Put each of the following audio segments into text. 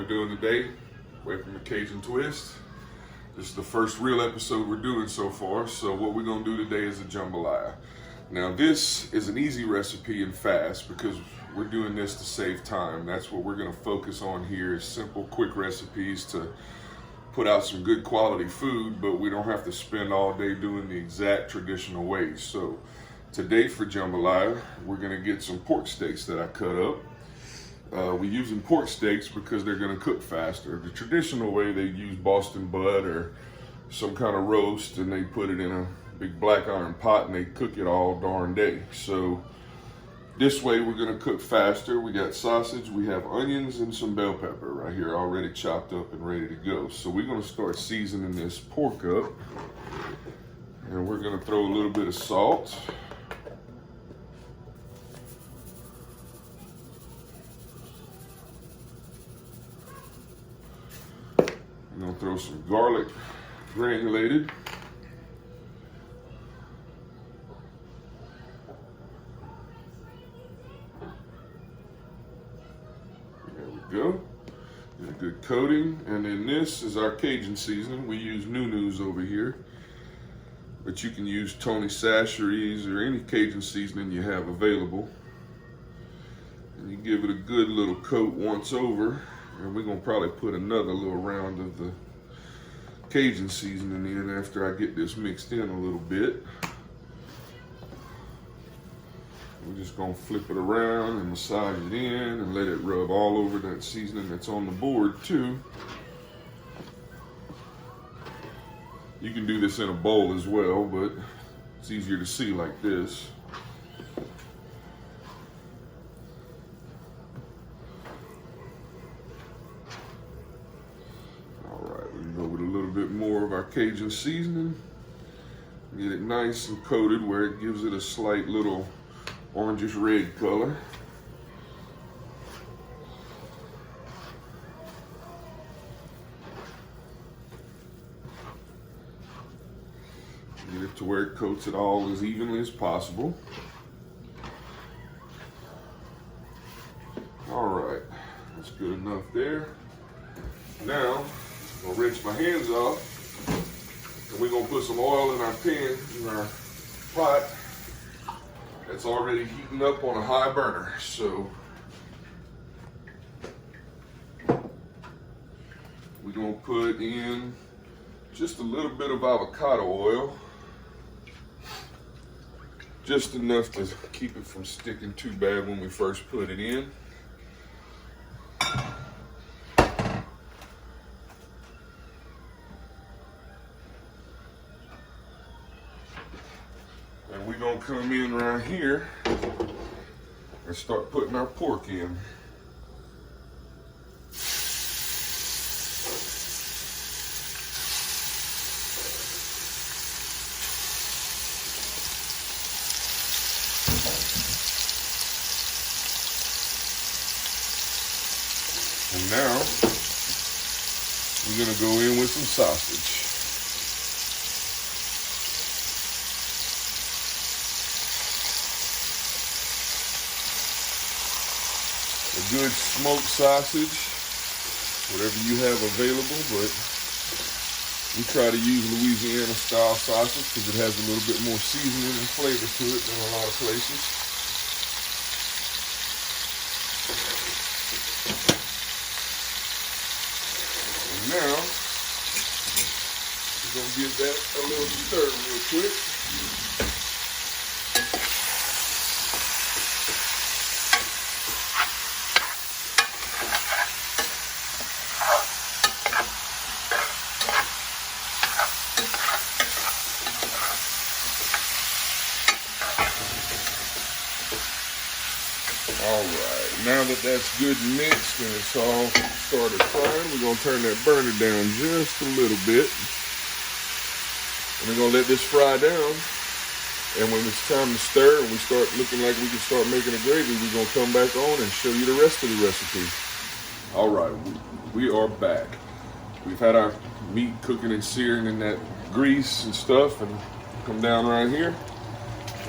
we doing today? Away from the Cajun twist. This is the first real episode we're doing so far. So what we're gonna do today is a jambalaya. Now this is an easy recipe and fast because we're doing this to save time. That's what we're gonna focus on here, is simple, quick recipes to put out some good quality food, but we don't have to spend all day doing the exact traditional ways. So today for jambalaya, we're gonna get some pork steaks that I cut up. We're using pork steaks because they're gonna cook faster. The traditional way, they use Boston butt or some kind of roast, and they put it in a big black iron pot and they cook it all darn day. So this way we're gonna cook faster. We got sausage, we have onions, and some bell pepper right here already chopped up and ready to go. So we're gonna start seasoning this pork up, and we're gonna throw a little bit of salt. I'm gonna throw some garlic granulated. There we go. Get a good coating. And then this is our Cajun seasoning. We use Nunus over here, but you can use Tony Chachere's or any Cajun seasoning you have available. And you give it a good little coat once over. And we're gonna probably put another little round of the Cajun seasoning in after I get this mixed in a little bit. We're just gonna flip it around and massage it in and let it rub all over that seasoning that's on the board too. You can do this in a bowl as well, but it's easier to see like this. More of our Cajun seasoning, get it nice and coated where it gives it a slight little orangish red color. Get it to where it coats it all as evenly as possible. All right, that's good enough there. Now I'm gonna rinse my hands off, and we're gonna put some oil in our pan, in our pot that's already heating up on a high burner. So we're gonna put in just a little bit of avocado oil, just enough to keep it from sticking too bad when we first put it in. And we're gonna come in right here and start putting our pork in. And now we're gonna go in with some sausage. A good smoked sausage, whatever you have available, but we try to use Louisiana style sausage because it has a little bit more seasoning and flavor to it than a lot of places. And now we're gonna give that a little stir real quick. All right, now that that's good mixed and it's all started frying, we're gonna turn that burner down just a little bit. And we're gonna let this fry down. And when it's time to stir and we start looking like we can start making a gravy, we're gonna come back on and show you the rest of the recipe. All right, we are back. We've had our meat cooking and searing in that grease and stuff, and come down right here.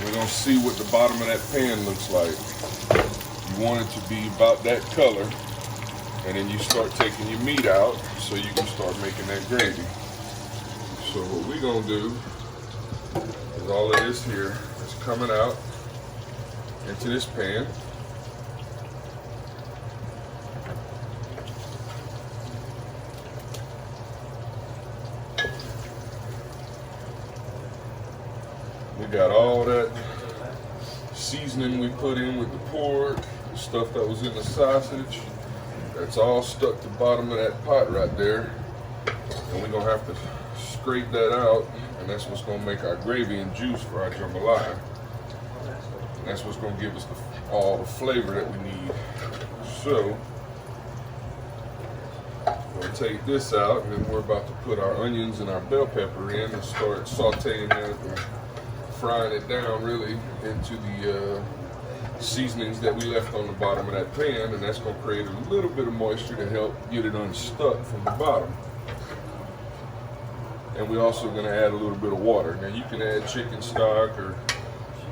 We're gonna see what the bottom of that pan looks like. You want it to be about that color, And then you start taking your meat out so you can start making that gravy. So what we're gonna do is all of this here is coming out into this pan. We got all that seasoning we put in with the pork, the stuff that was in the sausage. That's all stuck to the bottom of that pot right there. And we're gonna have to scrape that out, and that's what's gonna make our gravy and juice for our jambalaya. And that's what's gonna give us all the flavor that we need. So, we'll take this out, and then we're about to put our onions and our bell pepper in and start sauteing it and frying it down really into the seasonings that we left on the bottom of that pan, and that's going to create a little bit of moisture to help get it unstuck from the bottom. And we're also going to add a little bit of water. Now you can add chicken stock or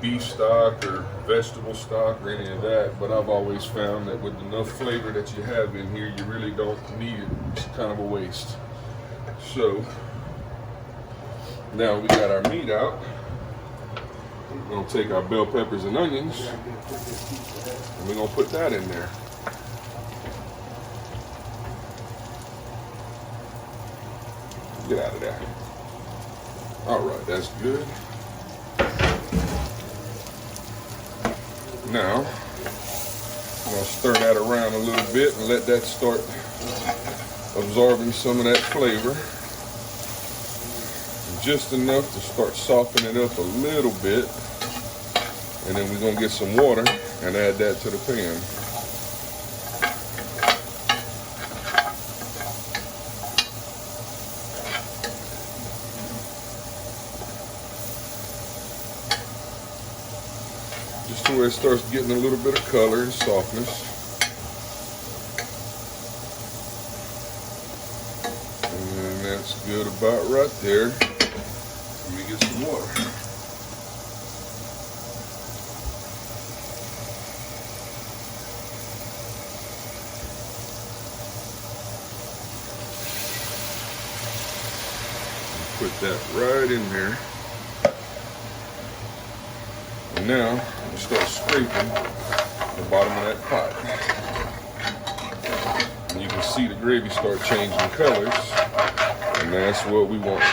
beef stock or vegetable stock or any of that, but I've always found that with enough flavor that you have in here, you really don't need it. It's kind of a waste. So now we got our meat out. We're going to take our bell peppers and onions, and we're going to put that in there. Get out of there. All right, that's good. Now, I'm going to stir that around a little bit and let that start absorbing some of that flavor. Just enough to start softening it up a little bit. And then we're going to get some water and add that to the pan. Just to where it starts getting a little bit of color and softness. And that's good about right there. Let me get some water. Put that right in there. And now we start scraping the bottom of that pot. And you can see the gravy start changing colors, and that's what we want.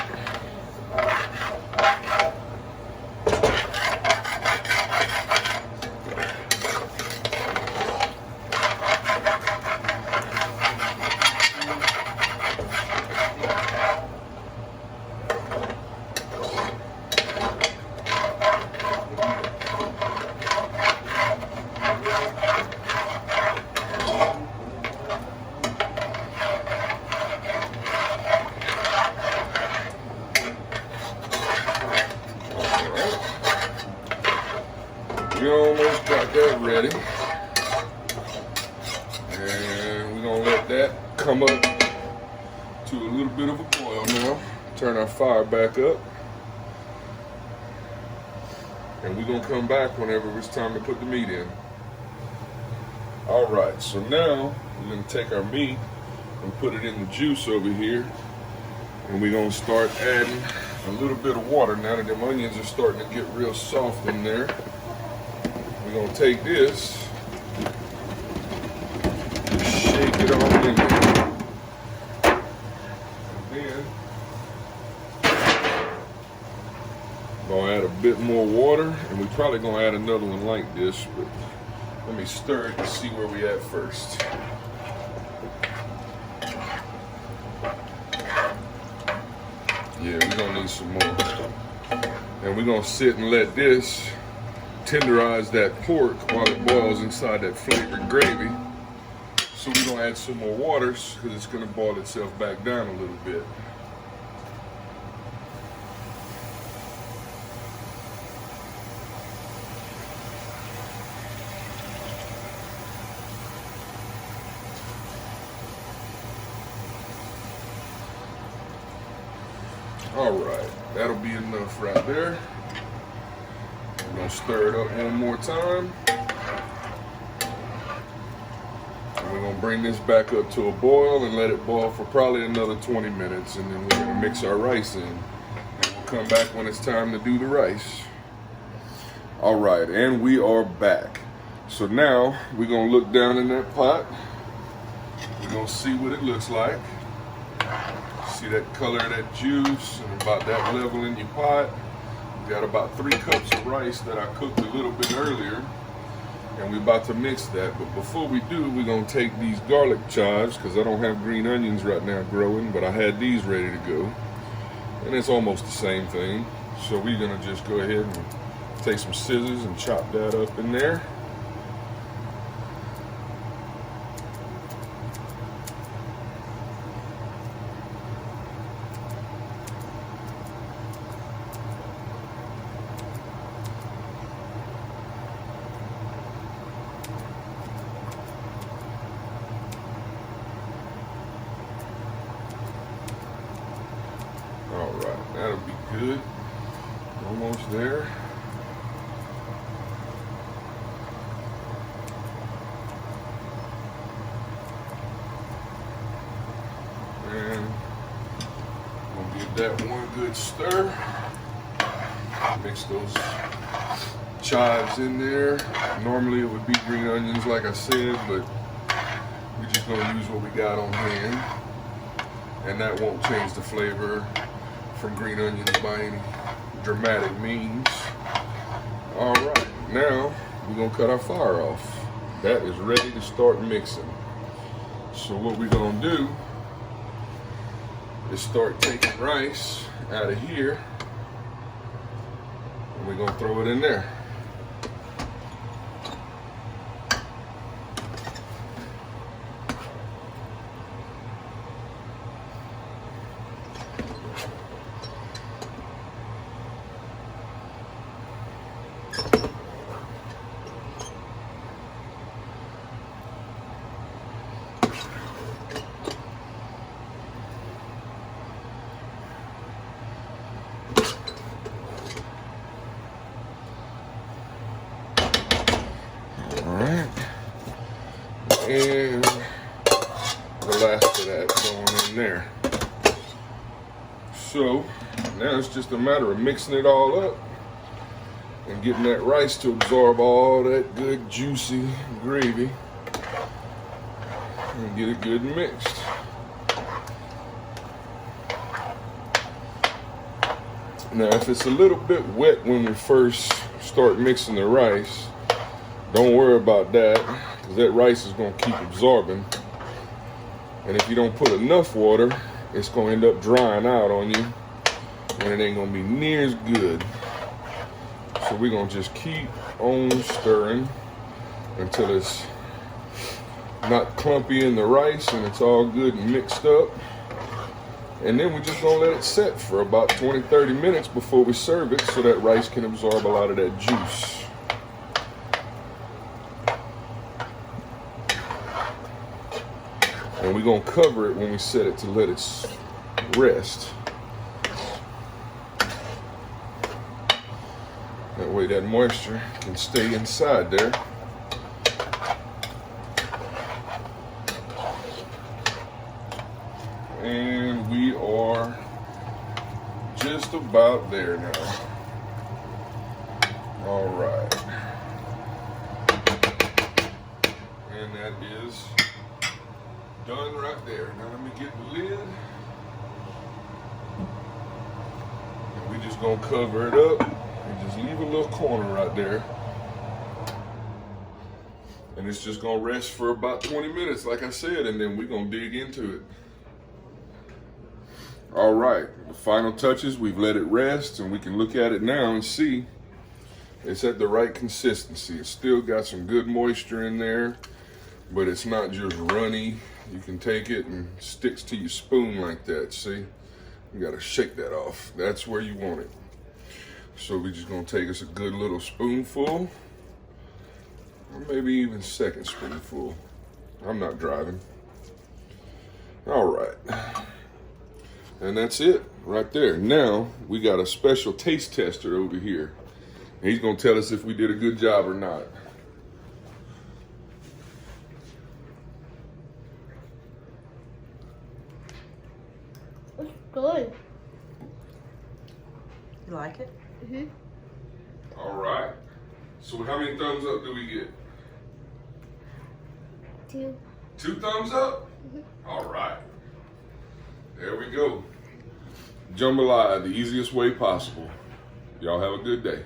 We almost got that ready. And we're gonna let that come up to a little bit of a boil now. Turn our fire back up. And we're gonna come back whenever it's time to put the meat in. All right, so now we're gonna take our meat and put it in the juice over here. And we're gonna start adding a little bit of water now that them onions are starting to get real soft in there. We're gonna take this, shake it all in there, and then gonna add a bit more water, and we're probably gonna add another one like this, but let me stir it to see where we at first. Yeah, we're gonna need some more. And we're gonna sit and let this tenderize that pork while it boils inside that flavored gravy. So we're gonna add some more water because it's gonna boil itself back down a little bit. All right, that'll be enough right there. We're gonna stir it up one more time. And we're we're gonna bring this back up to a boil and let it boil for probably another 20 minutes, and then we're gonna mix our rice in. And we'll come back when it's time to do the rice. All right, and we are back. So now we're gonna look down in that pot. We're gonna see what it looks like. See that color of that juice and about that level in your pot. We got about 3 cups of rice that I cooked a little bit earlier, and we're about to mix that. But before we do, we're gonna take these garlic chives, because I don't have green onions right now growing, but I had these ready to go. And it's almost the same thing. So we're gonna just go ahead and take some scissors and chop that up in there. All right, that'll be good. Almost there. And we'll give that one good stir. Mix those chives in there. Normally it would be green onions, like I said, but we're just gonna use what we got on hand. And that won't change the flavor from green onions by any dramatic means. All right, now we're gonna cut our fire off. That is ready to start mixing. So what we're gonna do is start taking rice out of here, and we're gonna throw it in there. And the last of that going in there. So now it's just a matter of mixing it all up and getting that rice to absorb all that good juicy gravy and get it good and mixed. Now if it's a little bit wet when we first start mixing the rice, don't worry about that, because that rice is going to keep absorbing. And if you don't put enough water, it's going to end up drying out on you, and it ain't going to be near as good. So we're going to just keep on stirring until it's not clumpy in the rice and it's all good and mixed up. And then we're just going to let it set for about 20-30 minutes before we serve it, so that rice can absorb a lot of that juice. And we're gonna cover it when we set it to let it rest. That way that moisture can stay inside there. And we are just about there now. All right. And that is done right there. Now let me get the lid. And we just gonna cover it up and just leave a little corner right there. And it's just gonna rest for about 20 minutes, like I said, and then we're gonna dig into it. All right, the final touches, we've let it rest, and we can look at it now and see it's at the right consistency. It's still got some good moisture in there, but it's not just runny. You can take it and sticks to your spoon like that, see? You gotta shake that off. That's where you want it. So we're just gonna take us a good little spoonful, or maybe even second spoonful. I'm not driving. All right. And that's it right there. Now we got a special taste tester over here. He's gonna tell us if we did a good job or not. Good. You like it? Mhm. All right. So how many thumbs up do we get? 2. 2 thumbs up? All right. There we go. Jambalaya, the easiest way possible. Y'all have a good day.